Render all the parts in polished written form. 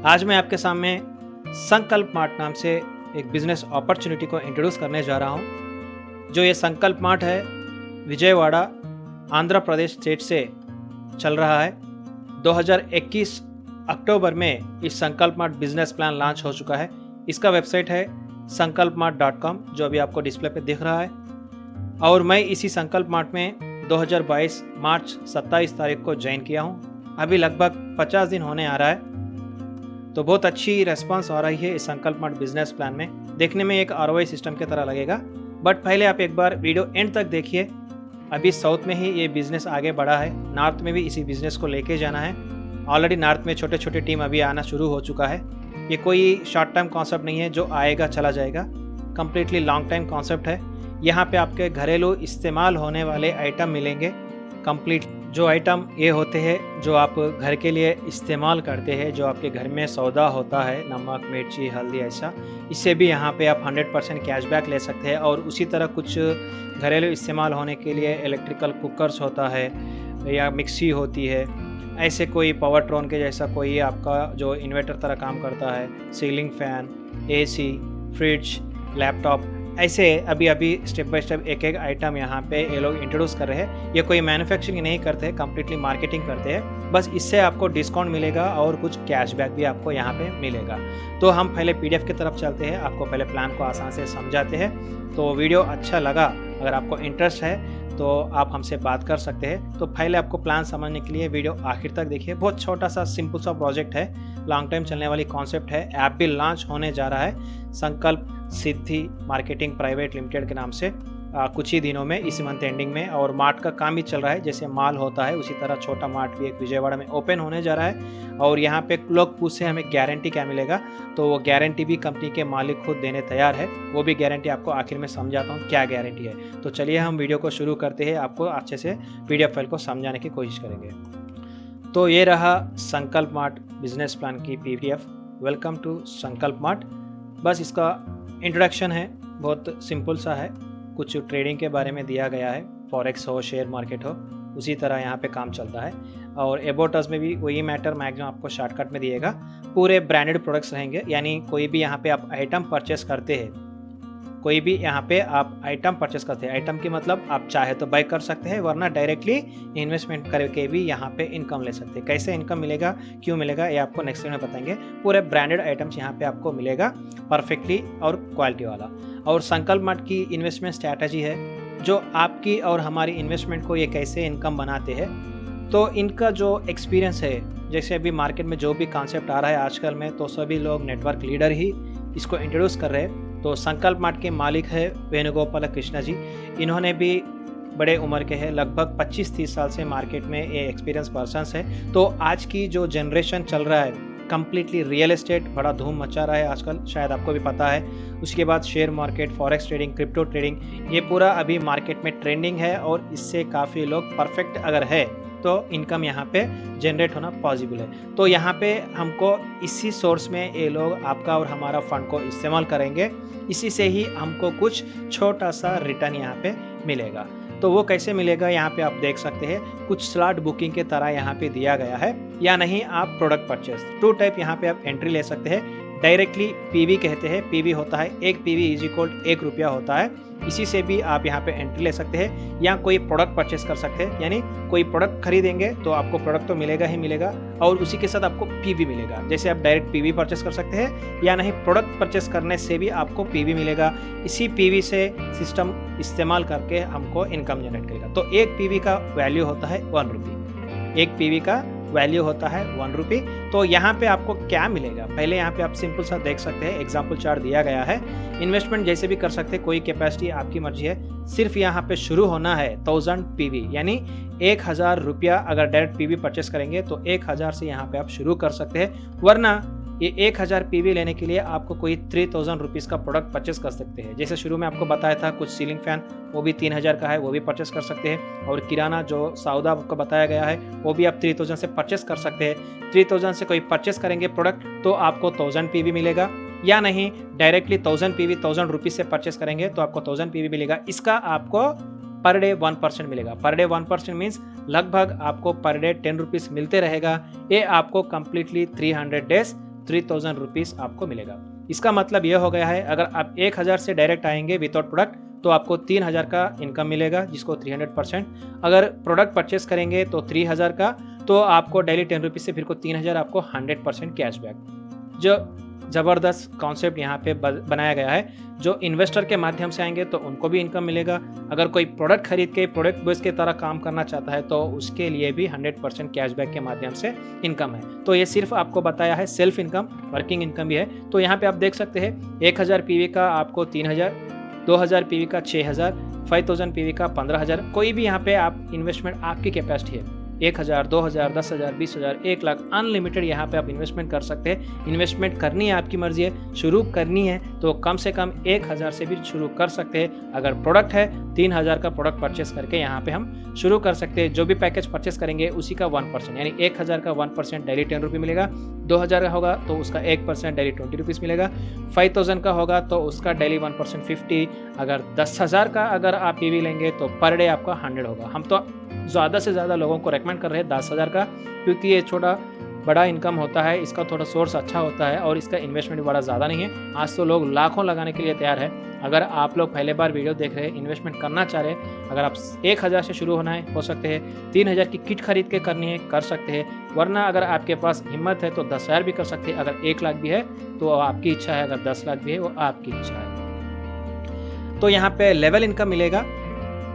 आज मैं आपके सामने संकल्प मार्ट नाम से एक बिजनेस अपॉर्चुनिटी को इंट्रोड्यूस करने जा रहा हूं। जो ये संकल्प मार्ट है विजयवाड़ा आंध्र प्रदेश स्टेट से चल रहा है। 2021 अक्टूबर में इस संकल्प मार्ट बिजनेस प्लान लॉन्च हो चुका है। इसका वेबसाइट है sankalpmart.com जो अभी आपको डिस्प्ले पे दिख रहा है। और मैं इसी संकल्प मार्ट में 2022 मार्च 27 तारीख को ज्वाइन किया हूँ। अभी लगभग 50 दिन होने आ रहा है, तो बहुत अच्छी रेस्पॉन्स आ रही है इस संकल्प मार्ट बिजनेस प्लान में। देखने में एक ROI सिस्टम की तरह लगेगा, बट पहले आप एक बार वीडियो एंड तक देखिए। अभी साउथ में ही ये बिजनेस आगे बढ़ा है, नॉर्थ में भी इसी बिजनेस को लेके जाना है। ऑलरेडी नॉर्थ में छोटे छोटे टीम अभी आना शुरू हो चुका है। ये कोई शॉर्ट टाइम कॉन्सेप्ट नहीं है जो आएगा चला जाएगा, कम्प्लीटली लॉन्ग टाइम कॉन्सेप्ट है। यहाँ पे आपके घरेलू इस्तेमाल होने वाले आइटम मिलेंगे। कंप्लीट जो आइटम ये होते हैं जो आप घर के लिए इस्तेमाल करते हैं, जो आपके घर में सौदा होता है, नमक, मिर्ची, हल्दी, ऐसा, इससे भी यहाँ पे आप 100% कैशबैक ले सकते हैं। और उसी तरह कुछ घरेलू इस्तेमाल होने के लिए इलेक्ट्रिकल कुकर्स होता है या मिक्सी होती है, ऐसे कोई पावर ट्रॉन के जैसा कोई आपका जो इन्वर्टर तरह काम करता है, ceiling fan, AC, fridge, laptop, ऐसे अभी अभी स्टेप बाय स्टेप एक एक आइटम यहाँ पे ये लोग इंट्रोड्यूस कर रहे हैं। ये कोई मैन्युफैक्चरिंग नहीं करते हैं, कम्प्लीटली मार्केटिंग करते हैं। बस इससे आपको डिस्काउंट मिलेगा और कुछ कैशबैक भी आपको यहाँ पे मिलेगा। तो हम पहले PDF की तरफ चलते हैं, आपको पहले प्लान को आसान से समझाते हैं। तो वीडियो अच्छा लगा, अगर आपको इंटरेस्ट है तो आप हमसे बात कर सकते हैं। तो पहले आपको प्लान समझने के लिए वीडियो आखिर तक देखिए। बहुत छोटा सा सिंपल सा प्रोजेक्ट है, लॉन्ग टाइम चलने वाली कॉन्सेप्ट है। ऐप भी लॉन्च होने जा रहा है संकल्प सिद्धि मार्केटिंग प्राइवेट लिमिटेड के नाम से कुछ ही दिनों में, इस मंथ एंडिंग में। और मार्ट का काम भी चल रहा है, जैसे माल होता है उसी तरह छोटा मार्ट भी एक विजयवाड़ा में ओपन होने जा रहा है। और यहाँ पे लोग पूछे हमें गारंटी क्या मिलेगा, तो वो गारंटी भी कंपनी के मालिक खुद देने तैयार है। वो भी गारंटी आपको आखिर में समझाता हूँ क्या गारंटी है। तो चलिए हम वीडियो को शुरू करते हैं, आपको अच्छे से PDF फाइल को समझाने की कोशिश करेंगे। तो ये रहा संकल्प मार्ट बिजनेस प्लान की PDF। वेलकम टू संकल्प मार्ट। बस इसका इंट्रोडक्शन है, बहुत सिंपल सा है। कुछ ट्रेडिंग के बारे में दिया गया है, फॉरेक्स हो, शेयर मार्केट हो, उसी तरह यहाँ पे काम चलता है। और अबाउट अस में भी वही मैटर मैक्सिमम आपको शॉर्टकट में दिएगा। पूरे ब्रांडेड प्रोडक्ट्स रहेंगे, यानी कोई भी यहाँ पे आप आइटम परचेस करते हैं, कोई भी यहाँ पे आप आइटम परचेस करते हैं, आइटम की मतलब आप चाहे तो बाय कर सकते हैं, वरना डायरेक्टली इन्वेस्टमेंट करके भी यहाँ पे इनकम ले सकते हैं। कैसे इनकम मिलेगा, क्यों मिलेगा, ये आपको नेक्स्ट में बताएंगे। पूरे ब्रांडेड आइटम्स यहाँ पे आपको मिलेगा परफेक्टली और क्वालिटी वाला। और संकल्प मार्ट की इन्वेस्टमेंट स्ट्रैटेजी है जो आपकी और हमारी इन्वेस्टमेंट को ये कैसे इनकम बनाते हैं। तो इनका जो एक्सपीरियंस है, जैसे अभी मार्केट में जो भी कॉन्सेप्ट आ रहा है आजकल में, तो सभी लोग नेटवर्क लीडर ही इसको इंट्रोड्यूस कर रहे हैं। तो संकल्प मार्ट के मालिक है वेणुगोपाल कृष्णा जी। इन्होंने भी बड़े उम्र के हैं, लगभग 25-30 साल से मार्केट में ये एक्सपीरियंस पर्सन्स है। तो आज की जो जनरेशन चल रहा है, कम्प्लीटली रियल एस्टेट बड़ा धूम मचा रहा है आजकल, शायद आपको भी पता है। उसके बाद share market, forex trading, crypto trading, ये पूरा अभी मार्केट में ट्रेंडिंग है। और इससे काफ़ी लोग परफेक्ट अगर है तो इनकम यहाँ पे जनरेट होना पॉसिबल है। तो यहाँ पे हमको इसी सोर्स में ये लोग आपका और हमारा फंड को इस्तेमाल करेंगे, इसी से ही हमको कुछ छोटा सा रिटर्न यहाँ पे मिलेगा। तो वो कैसे मिलेगा यहाँ पे आप देख सकते हैं। कुछ स्लॉट बुकिंग के तरह यहाँ पे दिया गया है, या नहीं आप प्रोडक्ट परचेस, 2 टाइप यहाँ पे आप एंट्री ले सकते हैं। डायरेक्टली PV कहते हैं, PV होता है 1 PV = 1 रुपया होता है। इसी से भी आप यहाँ पे एंट्री ले सकते हैं, या कोई प्रोडक्ट परचेस कर सकते हैं, यानी कोई प्रोडक्ट खरीदेंगे तो आपको प्रोडक्ट तो मिलेगा ही मिलेगा, और उसी के साथ आपको PV मिलेगा। जैसे आप डायरेक्ट PV परचेस कर सकते हैं, या नहीं प्रोडक्ट परचेस करने से भी आपको PV मिलेगा। इसी PV से सिस्टम इस्तेमाल करके हमको इनकम जनरेट करेगा। तो एक PV का वैल्यू होता है 1 रुपये, एक PV का वैल्यू होता है 1 रुपये। तो यहाँ पे आपको क्या मिलेगा, पहले यहाँ पे आप सिंपल सा देख सकते हैं, एग्जाम्पल चार्ट दिया गया है। इन्वेस्टमेंट जैसे भी कर सकते हैं, कोई कैपेसिटी आपकी मर्जी है। सिर्फ यहाँ पे शुरू होना है 1000 PV, यानी 1000 रुपया अगर डायरेक्ट PV परचेस करेंगे तो 1000 से यहाँ पे आप शुरू कर सकते हैं। वरना ये 1000 PV लेने के लिए आपको कोई 3000 रुपीज़ का प्रोडक्ट परचेस कर सकते हैं। जैसे शुरू में आपको बताया था कुछ सीलिंग फैन, वो भी 3000 का है, वो भी परचेस कर सकते हैं। और किराना जो सौदा आपको बताया गया है वो भी आप 3000 से परचेस कर सकते हैं। 3000 से कोई परचेस करेंगे प्रोडक्ट तो आपको 1000 PV मिलेगा, या नहीं डायरेक्टली 1000 PV 1000 रुपीज़ से परचेस करेंगे तो आपको 1000 PV मिलेगा। इसका आपको पर डे 1% मिलेगा। पर डे 1% मीन्स लगभग आपको पर डे 10 रुपीज़ मिलते रहेगा। ये आपको कम्प्लीटली 300 डेज 3000 रुपीज़ आपको मिलेगा। इसका मतलब यह हो गया है, अगर आप 1000 से डायरेक्ट आएंगे विदाउट प्रोडक्ट तो आपको 3000 का इनकम मिलेगा, जिसको 300%। अगर प्रोडक्ट परचेस करेंगे तो 3000 का, तो आपको डेली 10 रुपीज़ से फिर को 3000 आपको 100% कैशबैक। जो ज़बरदस्त कॉन्सेप्ट यहाँ पे बनाया गया है। जो इन्वेस्टर के माध्यम से आएंगे तो उनको भी इनकम मिलेगा। अगर कोई प्रोडक्ट खरीद के प्रोडक्ट बेस की तरह काम करना चाहता है तो उसके लिए भी 100% कैशबैक के माध्यम से इनकम है। तो ये सिर्फ आपको बताया है सेल्फ इनकम, वर्किंग इनकम भी है। तो यहाँ पे आप देख सकते हैं 1000 पीवी का आपको 3000, 2000 पीवी का 6000, 5000 पीवी का 15000। कोई भी यहाँ पे आप इन्वेस्टमेंट आपकी कैपेसिटी है, 1000, 2000, 10,000, 20,000, 1 लाख, अनलिमिटेड यहाँ पे आप इन्वेस्टमेंट कर सकते हैं। इन्वेस्टमेंट करनी है आपकी मर्जी है, शुरू करनी है तो कम से कम 1000 से भी शुरू कर सकते हैं। अगर प्रोडक्ट है 3000 का प्रोडक्ट परचेस करके यहाँ पे हम शुरू कर सकते हैं। जो भी पैकेज परचेस करेंगे उसी का 1%, यानी 1000 का 1% डेली 10 रुपये मिलेगा। 2000 का होगा तो उसका 1% डेली 20 रुपीज़ मिलेगा। 5000 का होगा तो उसका डेली 1% 50। अगर 10,000 का अगर आप पीवी लेंगे तो पर डे आपका 100 होगा। हम तो ज़्यादा से ज़्यादा लोगों को रेकमेंड कर रहे हैं 10,000 का, क्योंकि ये छोटा बड़ा इनकम होता है, इसका थोड़ा सोर्स अच्छा होता है और इसका इन्वेस्टमेंट भी बड़ा ज़्यादा नहीं है। आज तो लोग लाखों लगाने के लिए तैयार है। अगर आप लोग पहले बार वीडियो देख रहे हैं, इन्वेस्टमेंट करना चाह रहे हैं, अगर आप 1000 से शुरू होना है हो सकते हैं, 3000 की किट खरीद के करनी है कर सकते हैं, वरना अगर आपके पास हिम्मत है तो 10,000 भी कर सकते हैं। अगर 1 लाख भी है तो आपकी इच्छा है, अगर 10 लाख भी है वो आपकी इच्छा है। तो यहाँ पे लेवल इनकम मिलेगा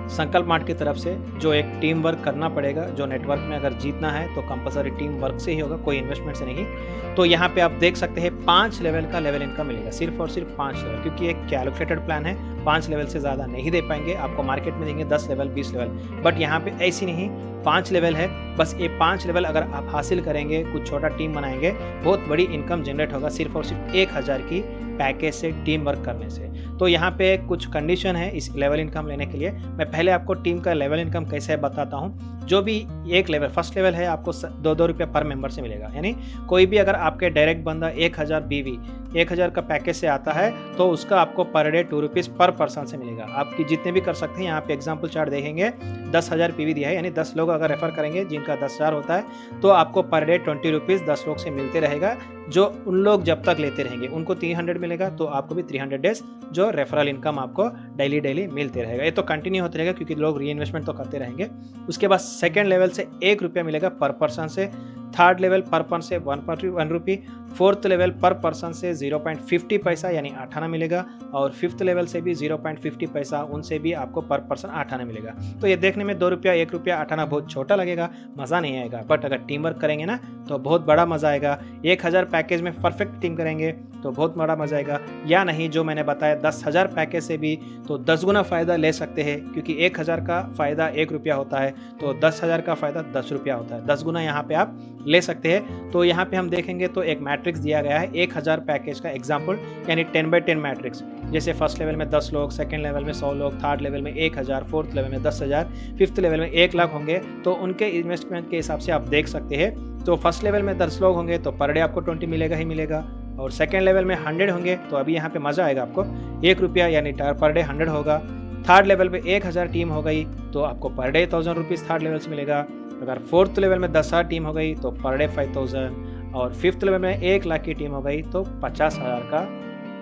संकल्प मार्ट की तरफ से, जो एक टीम वर्क करना पड़ेगा। जो नेटवर्क में अगर जीतना है तो कंपलसरी टीम वर्क से ही होगा, कोई इन्वेस्टमेंट से नहीं। तो यहाँ पे आप देख सकते हैं 5 लेवल का लेवल इनकम मिलेगा, सिर्फ और सिर्फ 5 लेवल, क्योंकि एक कैलकुलेटेड प्लान है। 5 लेवल से ज़्यादा नहीं दे पाएंगे, आपको मार्केट में देंगे 10 लेवल 20 लेवल, बट यहाँ पे ऐसी नहीं, 5 लेवल है। बस ये 5 लेवल अगर आप हासिल करेंगे, कुछ छोटा टीम बनाएंगे, बहुत बड़ी इनकम जनरेट होगा सिर्फ और सिर्फ 1000 की पैकेज से टीम वर्क करने से। तो यहाँ पे कुछ कंडीशन है इस लेवल इनकम लेने के लिए। मैं पहले आपको टीम का लेवल इनकम कैसे है बताता हूँ। जो भी एक लेवल फर्स्ट लेवल है आपको 2-2 रुपये पर मेंबर से मिलेगा, यानी कोई भी अगर आपके डायरेक्ट बंदा 1000 बीवी 1000 का पैकेज से आता है तो उसका आपको पर डे 2 रुपीज़ पर पर्सन से मिलेगा। आपकी जितने भी कर सकते हैं। यहाँ पे एग्जाम्पल चार्ट देखेंगे 10,000 पीवी दिया है, यानी 10 लोग अगर रेफर करेंगे जिनका 10,000 होता है तो आपको पर डे 20 रुपीज़ 10 लोग से मिलते रहेगा। जो उन लोग जब तक लेते रहेंगे उनको 300 मिलेगा, तो आपको भी 300 डेज जो रेफरल इनकम आपको डेली मिलते रहेगा। ये तो कंटिन्यू होते रहेगा क्योंकि लोग री इन्वेस्टमेंट तो करते रहेंगे। उसके बाद सेकेंड लेवल से 1 रुपया मिलेगा पर पर्सन से, थर्ड लेवल पर पर्सन से 1 रुपी, फोर्थ लेवल पर पर्सन से 0.50 पैसा यानी 8 आना मिलेगा, और फिफ्थ लेवल से भी 0.50 पैसा, उनसे भी आपको पर पर्सन 8 आना मिलेगा। तो ये देखने में 2 रुपया 1 रुपया 8 आना बहुत छोटा लगेगा, मज़ा नहीं आएगा, बट अगर टीम वर्क करेंगे ना तो बहुत बड़ा मज़ा आएगा। 1000 पैकेज में परफेक्ट टीम करेंगे तो बहुत बड़ा मज़ा आएगा। या नहीं जो मैंने बताया 10,000 पैकेज से भी तो 10 गुना फ़ायदा ले सकते हैं, क्योंकि 1000 का फ़ायदा 1 रुपया होता है तो 10,000 का फ़ायदा 10 रुपया होता है, 10 गुना यहाँ पे आप ले सकते हैं। तो यहाँ पे हम देखेंगे तो एक मैट्रिक्स दिया गया है 1000 पैकेज का एग्जाम्पल, यानी 10x10 मैट्रिक्स। जैसे फर्स्ट लेवल में 10 लोग, सेकेंड लेवल में 100 लोग, थर्ड लेवल में 1000, फोर्थ लेवल में 10,000, फिफ्थ लेवल में 1 लाख होंगे। तो उनके इन्वेस्टमेंट के हिसाब से आप देख सकते हैं। तो फर्स्ट लेवल में 10 लोग होंगे तो पर डे आपको 20 मिलेगा ही मिलेगा, और सेकेंड लेवल में 100 होंगे तो अभी यहाँ पे मज़ा आएगा आपको, 1 रुपया यानी पर डे 100 होगा। थर्ड लेवल पे 1000 टीम हो गई तो आपको per day 1000 rupees third level से मिलेगा। अगर फोर्थ लेवल में 10,000 टीम हो गई तो पर डे 5000, और फिफ्थ लेवल में 1 लाख की टीम हो गई तो 50,000 का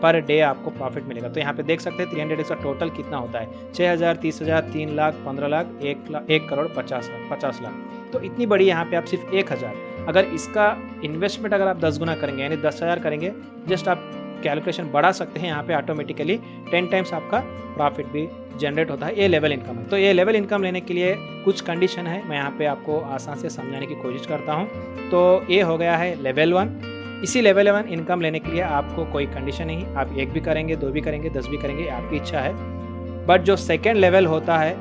पर डे आपको प्रॉफिट मिलेगा। तो यहाँ पे देख सकते हैं 300 डेज का टोटल कितना होता है, 6,000, 30,000, 3 लाख, 15 लाख, 1 करोड़ 50 लाख। तो इतनी बड़ी यहाँ पे आप सिर्फ 1000, अगर इसका इन्वेस्टमेंट अगर आप 10 गुना करेंगे यानी 10,000 करेंगे, जस्ट आप कैलकुलेशन बढ़ा सकते हैं यहाँ पे ऑटोमेटिकली 10 टाइम्स आपका प्रॉफिट भी जनरेट होता है। ये लेवल इनकम है। तो ये लेवल इनकम लेने के लिए कुछ कंडीशन है, मैं यहाँ पे आपको आसान से समझाने की कोशिश करता हूँ। तो ये हो गया है लेवल 1। इसी लेवल 1 इनकम लेने के लिए आपको कोई कंडीशन नहीं, आप 1 भी करेंगे, 2 भी करेंगे, 10 भी करेंगे, आपकी इच्छा है। बट जो सेकेंड लेवल होता है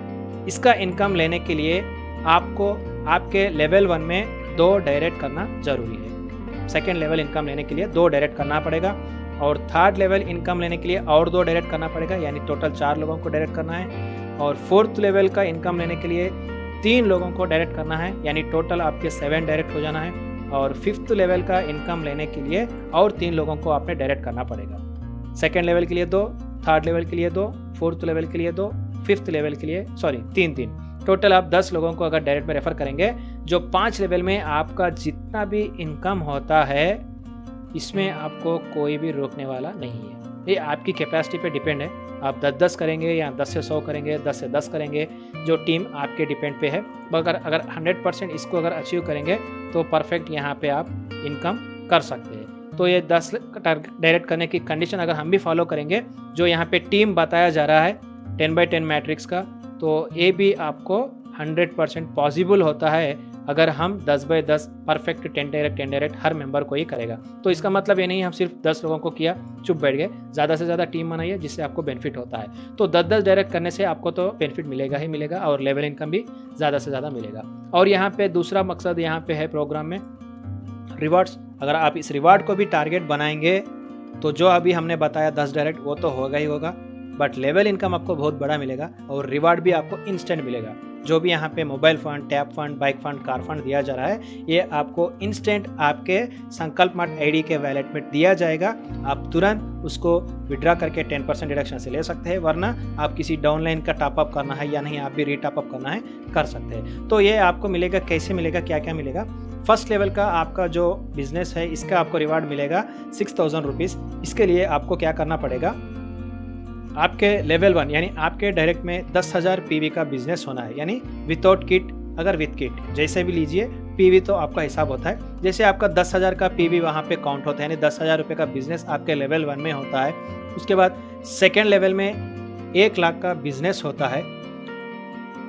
इसका इनकम लेने के लिए आपको आपके लेवल 1 में 2 डायरेक्ट करना जरूरी है। सेकेंड लेवल इनकम लेने के लिए 2 डायरेक्ट करना पड़ेगा, और थर्ड लेवल इनकम लेने के लिए और 2 डायरेक्ट करना पड़ेगा, यानी टोटल 4 लोगों को डायरेक्ट करना है। और फोर्थ लेवल का इनकम लेने के लिए 3 लोगों को डायरेक्ट करना है, यानी टोटल आपके 7 डायरेक्ट हो जाना है। और फिफ्थ लेवल का इनकम लेने के लिए और 3 लोगों को आपने डायरेक्ट करना पड़ेगा। सेकेंड लेवल के लिए 2, थर्ड लेवल के लिए 2, फोर्थ लेवल के लिए 2, फिफ्थ लेवल के लिए 3 टोटल आप 10 लोगों को अगर डायरेक्ट में रेफर करेंगे, जो 5 लेवल में आपका जितना भी इनकम होता है इसमें आपको कोई भी रोकने वाला नहीं है। ये आपकी कैपेसिटी पे डिपेंड है, आप 10-10 करेंगे या 10 से 100 करेंगे, 10 से 10 करेंगे, जो टीम आपके डिपेंड पे है। मगर अगर 100% इसको अगर अचीव करेंगे तो परफेक्ट यहाँ पे आप इनकम कर सकते हैं। तो ये 10 डायरेक्ट करने की कंडीशन अगर हम भी फॉलो करेंगे, जो यहाँ पे टीम बताया जा रहा है 10x10 मैट्रिक्स का, तो ये भी आपको 100% पॉसिबल होता है अगर हम 10x10 परफेक्ट 10 डायरेक्ट हर मेंबर को ही करेगा। तो इसका मतलब ये नहीं हम सिर्फ 10 लोगों को किया, चुप बैठ गए, ज़्यादा से ज़्यादा टीम बनाइए जिससे आपको बेनिफिट होता है। तो 10-10 डायरेक्ट करने से आपको तो बेनिफिट मिलेगा ही मिलेगा और लेवल इनकम भी ज़्यादा से ज़्यादा मिलेगा। और यहाँ पे दूसरा मकसद यहाँ पे है प्रोग्राम में रिवार्ड्स। अगर आप इस रिवार्ड को भी टारगेट बनाएंगे तो जो अभी हमने बताया 10 डायरेक्ट वो तो होगा ही होगा, बट लेवल इनकम आपको बहुत बड़ा मिलेगा और रिवार्ड भी आपको इंस्टेंट मिलेगा। जो भी यहाँ पे mobile fund, tap fund, bike fund, car fund दिया जा रहा है, ये आपको इंस्टेंट आपके संकल्प मार्ट आईडी के वैलेट में दिया जाएगा। आप तुरंत उसको विड्रा करके 10% डिडक्शन से ले सकते हैं, वरना आप किसी डाउनलाइन का टॉपअप करना है या नहीं, आप भी रीटॉपअप करना है कर सकते हैं। तो ये आपको मिलेगा, कैसे मिलेगा, क्या क्या मिलेगा। फर्स्ट लेवल का आपका जो बिजनेस है इसका आपको रिवार्ड मिलेगा 6000 रुपीज़। इसके लिए आपको क्या करना पड़ेगा, आपके लेवल 1 यानी आपके डायरेक्ट में 10,000 पीवी का बिजनेस होना है, यानी विदाउट किट, अगर विथ किट जैसे भी लीजिए, पीवी तो आपका हिसाब होता है। जैसे आपका 10,000 का पीवी वहाँ पे काउंट होता है, यानी 10,000 रुपये का बिजनेस आपके लेवल 1 में होता है। उसके बाद सेकेंड लेवल में 1 लाख का बिजनेस होता है।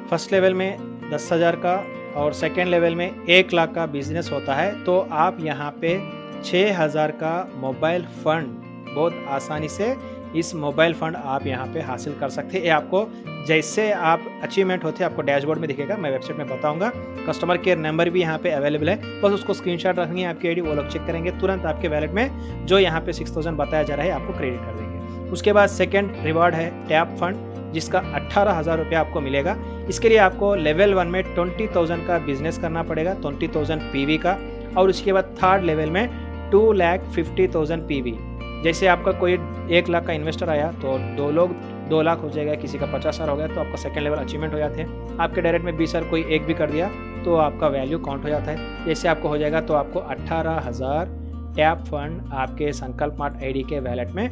फर्स्ट लेवल में 10,000 का और सेकेंड लेवल में 1 लाख का बिजनेस होता है। तो आप यहाँ पे 6,000 का मोबाइल फंड बहुत आसानी से इस मोबाइल फंड आप यहाँ पे हासिल कर सकते हैं। ये आपको जैसे आप अचीवमेंट होते हैं आपको डैशबोर्ड में दिखेगा, मैं वेबसाइट में बताऊंगा। कस्टमर केयर नंबर भी यहाँ पे अवेलेबल है, बस उसको स्क्रीनशॉट रखनी है आपकी आईडी, वो लोग चेक करेंगे, तुरंत आपके वैलेट में जो यहाँ पे 6000 बताया जा रहा है आपको क्रेडिट कर देंगे। उसके बाद सेकेंड रिवार्ड है टैप फंड, जिसका 18,000 रुपया आपको मिलेगा। इसके लिए आपको लेवल 1 में 20,000 का बिजनेस करना पड़ेगा, 20,000 पीवी का। और उसके बाद थर्ड लेवल में 2,50,000 पीवी। जैसे आपका कोई 1 लाख का इन्वेस्टर आया तो 2 लोग 2 लाख हो जाएगा, किसी का 50,000 हो गया तो आपका सेकंड लेवल अचीवमेंट हो जाते हैं। आपके डायरेक्ट में 20,000 कोई एक भी कर दिया तो आपका वैल्यू काउंट हो जाता है। जैसे आपको हो जाएगा तो आपको 18,000 टैप फंड आपके संकल्प मार्ट आईडी के वैलेट में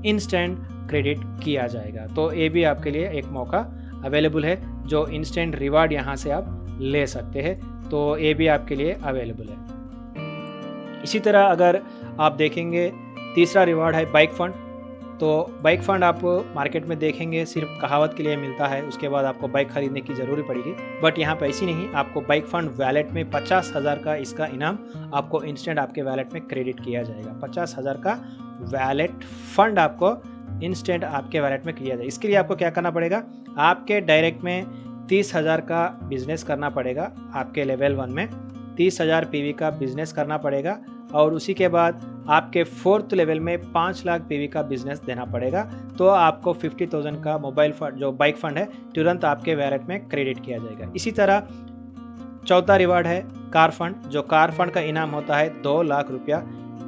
इंस्टेंट क्रेडिट किया जाएगा। तो ये भी आपके लिए एक मौका अवेलेबल है, जो इंस्टेंट रिवार्ड यहाँ से आप ले सकते हैं। तो ये भी आपके लिए अवेलेबल है। इसी तरह अगर आप देखेंगे तीसरा रिवार्ड है बाइक फंड। तो बाइक फंड आप मार्केट में देखेंगे सिर्फ कहावत के लिए मिलता है, उसके बाद आपको बाइक खरीदने की ज़रूरी पड़ेगी। बट यहाँ पे ऐसी नहीं, आपको बाइक फंड वैलेट में 50,000 का इसका इनाम आपको इंस्टेंट आपके वैलेट में क्रेडिट किया जाएगा। 50,000 का वैलेट फंड आपको इंस्टेंट आपके वैलेट में किया जाएगा। इसके लिए आपको क्या करना पड़ेगा, आपके डायरेक्ट में 30,000 का बिजनेस करना पड़ेगा, आपके लेवल 1 में 30,000 पीवी का बिजनेस करना पड़ेगा। और उसी के बाद आपके 4th लेवल में 5 लाख पीवी का बिजनेस देना पड़ेगा। तो आपको 50,000 का मोबाइल फंड जो बाइक फंड है तुरंत आपके वैलेट में क्रेडिट किया जाएगा। इसी तरह चौथा रिवार्ड है कार फंड। जो कार फंड का इनाम होता है 2 लाख रुपया,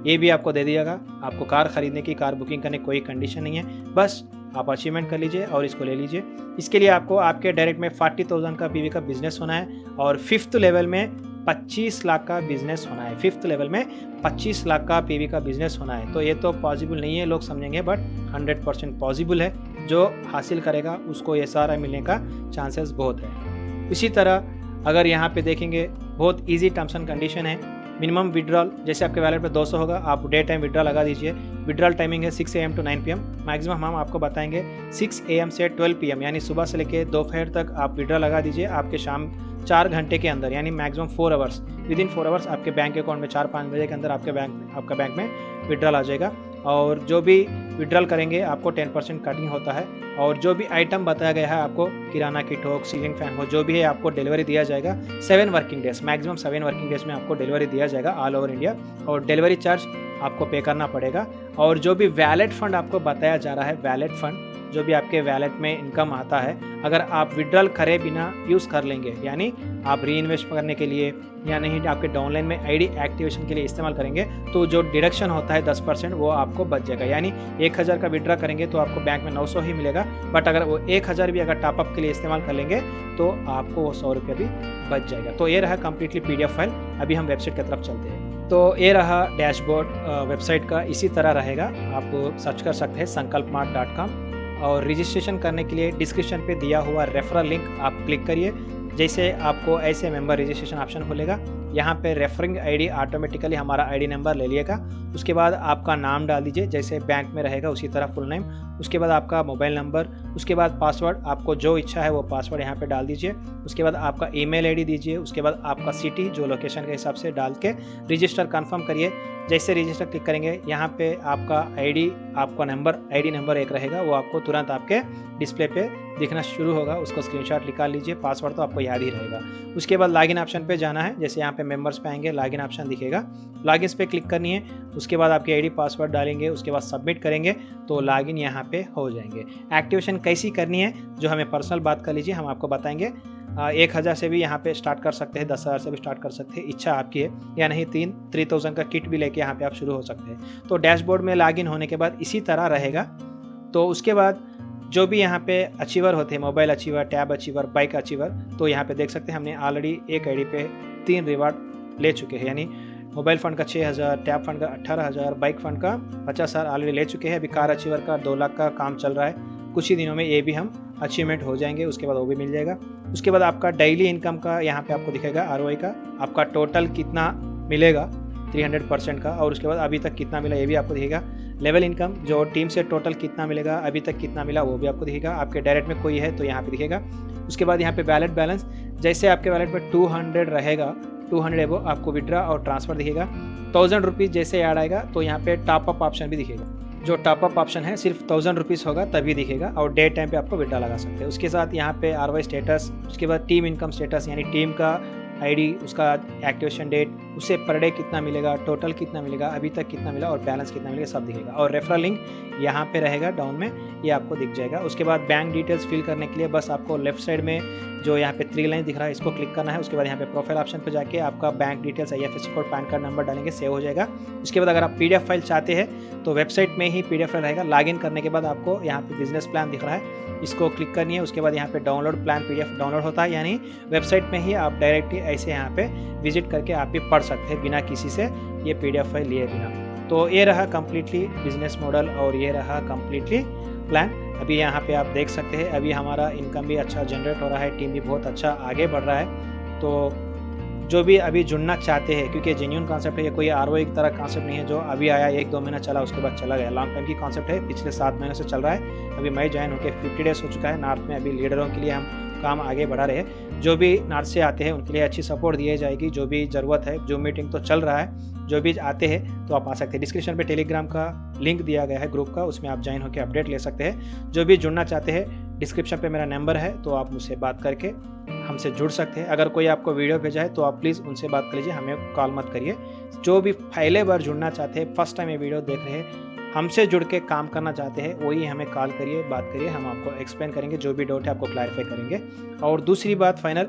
ये भी आपको दे दिएगा। आपको कार खरीदने की, कार बुकिंग करने की कोई कंडीशन नहीं है, बस आप अचीवमेंट कर लीजिए और इसको ले लीजिए। इसके लिए आपको आपके डायरेक्ट में 40,000 का पीवी का बिजनेस होना है और 5th लेवल में 25 लाख का बिजनेस होना है। 5th लेवल में 25 लाख का पीवी का बिजनेस होना है। तो ये तो पॉसिबल नहीं है, लोग समझेंगे, बट 100% पॉसिबल है। जो हासिल करेगा उसको ये सारा मिलने का चांसेस बहुत है। इसी तरह अगर यहाँ पे देखेंगे बहुत इजी टर्म्स एंड कंडीशन है। मिनिमम विड्रॉल जैसे आपके वैलेट पे 200 होगा, आप डे टाइम विड्रॉल लगा दीजिए। विड्रॉल टाइमिंग है 6 AM to 9 PM। मैक्सिमम हम आपको बताएंगे 6 AM से 12 PM, यानी सुबह से लेकर दोपहर तक आप विड्रॉल लगा दीजिए। आपके शाम 4 घंटे के अंदर, यानी मैक्सिमम 4 आवर्स, विदिन 4 आवर्स आपके बैंक अकाउंट में 4-5 बजे के अंदर आपका बैंक में विड्रॉल आ जाएगा। और जो भी विड्रॉल करेंगे आपको 10% कटिंग होता है। और जो भी आइटम बताया गया है आपको, किराना किट हो, सीलिंग फैन हो, जो भी है आपको डिलीवरी दिया जाएगा 7 working days, maximum 7 working days में आपको डिलीवरी दिया जाएगा ऑल ओवर इंडिया। और डिलीवरी चार्ज आपको पे करना पड़ेगा। और जो भी वैलेट फंड आपको बताया जा रहा है, वैलेट फंड जो भी आपके वैलेट में इनकम आता है, अगर आप विड्रॉल करे बिना यूज़ कर लेंगे, यानी आप री इन्वेस्ट करने के लिए या नहीं आपके डाउनलाइन में आईडी एक्टिवेशन के लिए इस्तेमाल करेंगे, तो जो डिडक्शन होता है 10% वो आपको बच जाएगा। यानी 1,000 का विड्रॉ करेंगे तो आपको बैंक में 900 ही मिलेगा, बट अगर वो 1,000 भी अगर टॉपअप के लिए इस्तेमाल कर लेंगे तो आपको वो 100 रुपये भी बच जाएगा। तो ये रहा कम्प्लीटली PDF फाइल। अभी हम वेबसाइट की तरफ चलते हैं। तो ये रहा डैशबोर्ड वेबसाइट का, इसी तरह रहेगा। आप सर्च कर सकते हैं sankalpmart.com और रजिस्ट्रेशन करने के लिए डिस्क्रिप्शन पे दिया हुआ रेफरल लिंक आप क्लिक करिए। जैसे आपको ऐसे मेंबर रजिस्ट्रेशन ऑप्शन खुलेगा, यहाँ पे रेफरिंग आईडी ऑटोमेटिकली हमारा आईडी नंबर ले लिएगा। उसके बाद आपका नाम डाल दीजिए, जैसे बैंक में रहेगा उसी तरह फुल नेम। उसके बाद आपका मोबाइल नंबर, उसके बाद पासवर्ड, आपको जो इच्छा है वो पासवर्ड यहाँ पे डाल दीजिए। उसके बाद आपका ईमेल आईडी दीजिए। उसके बाद आपका सिटी जो लोकेशन के हिसाब से डाल के रजिस्टर कंफर्म करिए। जैसे रजिस्टर क्लिक करेंगे, यहाँ पे आपका आईडी, आपका नंबर, आईडी नंबर एक रहेगा, वो आपको तुरंत आपके डिस्प्ले पे दिखना शुरू होगा। उसको स्क्रीनशॉट निकाल लीजिए। पासवर्ड तो आपको याद ही रहेगा। उसके बाद लॉगिन ऑप्शन पे जाना है। जैसे यहाँ पे मेंबर्स पे आएंगे, लॉगिन ऑप्शन दिखेगा, लॉगिन पे क्लिक करनी है। उसके बाद आपकी आईडी पासवर्ड डालेंगे, उसके बाद सबमिट करेंगे तो लॉगिन यहाँ पे हो जाएंगे। एक्टिवेशन कैसी करनी है जो हमें पर्सनल बात कर लीजिए, हम आपको बताएंगे। 1000 से भी यहाँ पे स्टार्ट कर सकते हैं, 10,000 से भी स्टार्ट कर सकते हैं, इच्छा आपकी है। या नहीं 3000 का किट भी लेके यहाँ पे आप शुरू हो सकते हैं। तो डैशबोर्ड में लॉगिन होने के बाद इसी तरह रहेगा। तो उसके बाद जो भी यहाँ पे अचीवर होते हैं, mobile achiever, tab achiever, bike achiever, तो यहाँ पे देख सकते हैं हमने ऑलरेडी एक आईडी पे 3 रिवार्ड ले चुके हैं। यानी मोबाइल फ़ंड का 6000, टैब फंड का 18000, बाइक फ़ंड का 50,000 ऑलरेडी ले चुके हैं। अभी कार अचीवर का 2 लाख का काम चल रहा है। कुछ ही दिनों में ये भी हम अचीवमेंट हो जाएंगे, उसके बाद वो भी मिल जाएगा। उसके बाद आपका डेली इनकम का यहाँ पे आपको दिखेगा, ROI का आपका टोटल कितना मिलेगा 300% का, और उसके बाद अभी तक कितना मिला ये भी आपको दिखेगा। लेवल इनकम जो टीम से टोटल कितना मिलेगा, अभी तक कितना मिला वो भी आपको दिखेगा। आपके डायरेक्ट में कोई है तो यहाँ पे दिखेगा। उसके बाद यहाँ पे वैलेट बैलेंस, जैसे आपके वैलेट में 200 रहेगा, 200 वो आपको विड्रा और ट्रांसफ़र दिखेगा। 1000 रुपीज़ जैसे ऐड आएगा तो यहाँ पे टॉप अप ऑप्शन भी दिखेगा। जो टॉप अप ऑप्शन है सिर्फ 1000 रुपीज़ होगा तभी दिखेगा, और डे टाइम पे आपको विड्रा लगा सकते हैं। उसके साथ यहाँ पे ROI स्टेटस, उसके बाद टीम इनकम स्टेटस, यानी टीम का आईडी, उसका एक्टिवेशन डेट, उससे पर डे कितना मिलेगा, टोटल कितना मिलेगा, अभी तक कितना मिला और बैलेंस कितना मिलेगा, सब दिखेगा। और रेफरल लिंक यहाँ पे रहेगा डाउन में, ये आपको दिख जाएगा। उसके बाद बैंक डिटेल्स फिल करने के लिए बस आपको लेफ्ट साइड में जो यहाँ पे 3 लाइन दिख रहा है इसको क्लिक करना है। उसके बाद यहाँ पे प्रोफाइल ऑप्शन पे जाके आपका bank details, IFSC code, pan card number डालेंगे, सेव हो जाएगा। उसके बाद अगर आप PDF फाइल चाहते हैं तो वेबसाइट में ही PDF फाइल रहेगा। लॉगिन करने के बाद आपको यहाँ पे बिजनेस प्लान दिख रहा है, इसको क्लिक करनी है। उसके बाद यहाँ पे डाउनलोड प्लान PDF डाउनलोड होता है, यानी वेबसाइट में ही आप डायरेक्टली ऐसे यहाँ पे विजिट करके आप भी पढ़ सकते हैं बिना किसी से ये PDF फाइल लिए बिना। तो ये रहा कम्प्लीटली बिजनेस मॉडल और ये रहा कम्प्लीटली प्लान। अभी यहाँ पे आप देख सकते हैं अभी हमारा इनकम भी अच्छा जनरेट हो रहा है, टीम भी बहुत अच्छा आगे बढ़ रहा है। तो जो भी अभी जुड़ना चाहते हैं, क्योंकि जेन्युइन कॉन्सेप्ट है, ये कोई ROI की तरह कॉन्सेप्ट नहीं है जो अभी आया 1-2 महीना चला उसके बाद चला गया। लॉन्ग टाइम की कॉन्सेप्ट है, पिछले 7 महीनों से चल रहा है। अभी मैं ज्वाइन होकर 50 डेज हो चुका है। नॉर्थ में अभी लीडरों के लिए हम काम आगे बढ़ा रहे हैं। जो भी नॉर्थ से आते हैं उनके लिए अच्छी सपोर्ट दी जाएगी। जो भी ज़रूरत है, जो मीटिंग तो चल रहा है, जो भी आते हैं तो आप आ सकते हैं। डिस्क्रिप्शन पे टेलीग्राम का लिंक दिया गया है ग्रुप का, उसमें आप ज्वाइन होकर अपडेट ले सकते हैं। जो भी जुड़ना चाहते हैं, डिस्क्रिप्शन पे मेरा नंबर है, तो आप मुझसे बात करके हमसे जुड़ सकते हैं। अगर कोई आपको वीडियो भेजा है तो आप प्लीज़ उनसे बात कर लीजिए, हमें कॉल मत करिए। जो भी पहले बार जुड़ना चाहते हैं, फर्स्ट टाइम ये वीडियो देख रहे हैं, हमसे जुड़ के काम करना चाहते हैं, वही हमें कॉल करिए, बात करिए, हम आपको एक्सप्लेन करेंगे, जो भी डाउट है आपको क्लैरिफाई करेंगे। और दूसरी बात फाइनल,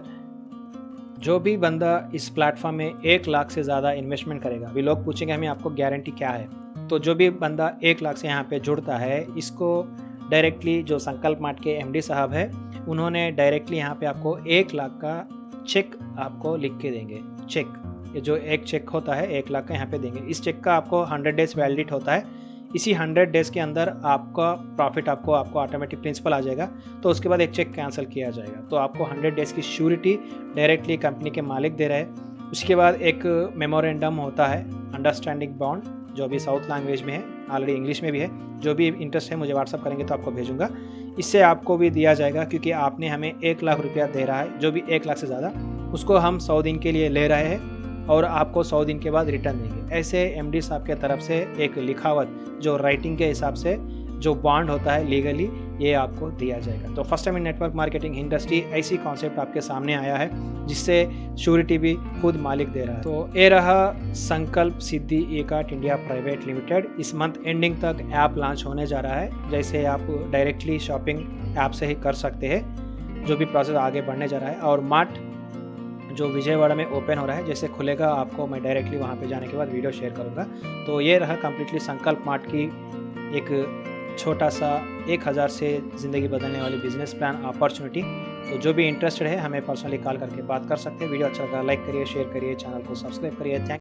जो भी बंदा इस प्लेटफॉर्म में 1 लाख से ज़्यादा इन्वेस्टमेंट करेगा, अभी लोग पूछेंगे हमें आपको गारंटी क्या है, तो जो भी बंदा 1 लाख से यहाँ पे जुड़ता है, इसको डायरेक्टली जो संकल्प मार्ट के MD साहब है, उन्होंने डायरेक्टली यहाँ पे आपको 1 लाख का चेक आपको लिख के देंगे। चेक, ये जो एक चेक होता है 1 लाख का यहाँ पे देंगे। इस चेक का आपको 100 डेज वैलिडिट होता है। इसी 100 डेज के अंदर आपका प्रॉफिट आपको ऑटोमेटिक प्रिंसिपल आ जाएगा, तो उसके बाद एक चेक कैंसिल किया जाएगा। तो आपको 100 डेज की श्योरिटी डायरेक्टली कंपनी के मालिक दे रहे हैं। उसके बाद एक मेमोरेंडम होता है, अंडरस्टैंडिंग बॉन्ड, जो भी साउथ लैंग्वेज में है, ऑलरेडी इंग्लिश में भी है। जो भी इंटरेस्ट है मुझे व्हाट्सअप करेंगे तो आपको भेजूंगा। इससे आपको भी दिया जाएगा, क्योंकि आपने हमें 1 लाख रुपया दे रहा है। जो भी 1 लाख से ज़्यादा, उसको हम 100 दिन के लिए ले रहे हैं और आपको 100 दिन के बाद रिटर्न देंगे। ऐसे MD साहब के तरफ से एक लिखावट, जो राइटिंग के हिसाब से जो बॉन्ड होता है लीगली, ये आपको दिया जाएगा। तो first time in network marketing industry ऐसी कॉन्सेप्ट आपके सामने आया है, जिससे श्योरिटी भी खुद मालिक दे रहा है। तो ये रहा संकल्प सिद्धि ई-कार्ट इंडिया प्राइवेट लिमिटेड। इस मंथ एंडिंग तक ऐप लॉन्च होने जा रहा है। जैसे आप डायरेक्टली शॉपिंग ऐप से ही कर सकते हैं, जो भी प्रोसेस आगे बढ़ने जा रहा है। और मार्ट जो विजयवाड़ा में ओपन हो रहा है, जैसे खुलेगा आपको मैं डायरेक्टली वहाँ पे जाने के बाद वीडियो शेयर करूँगा। तो ये रहा कम्प्लीटली संकल्प मार्ट की एक छोटा सा 1000 से ज़िंदगी बदलने वाली बिजनेस प्लान अपॉर्चुनिटी। तो जो भी इंटरेस्टेड है हमें पर्सनली कॉल करके बात कर सकते हैं। वीडियो अच्छा लगा लाइक करिए, शेयर करिए, चैनल को सब्सक्राइब करिए। थैंक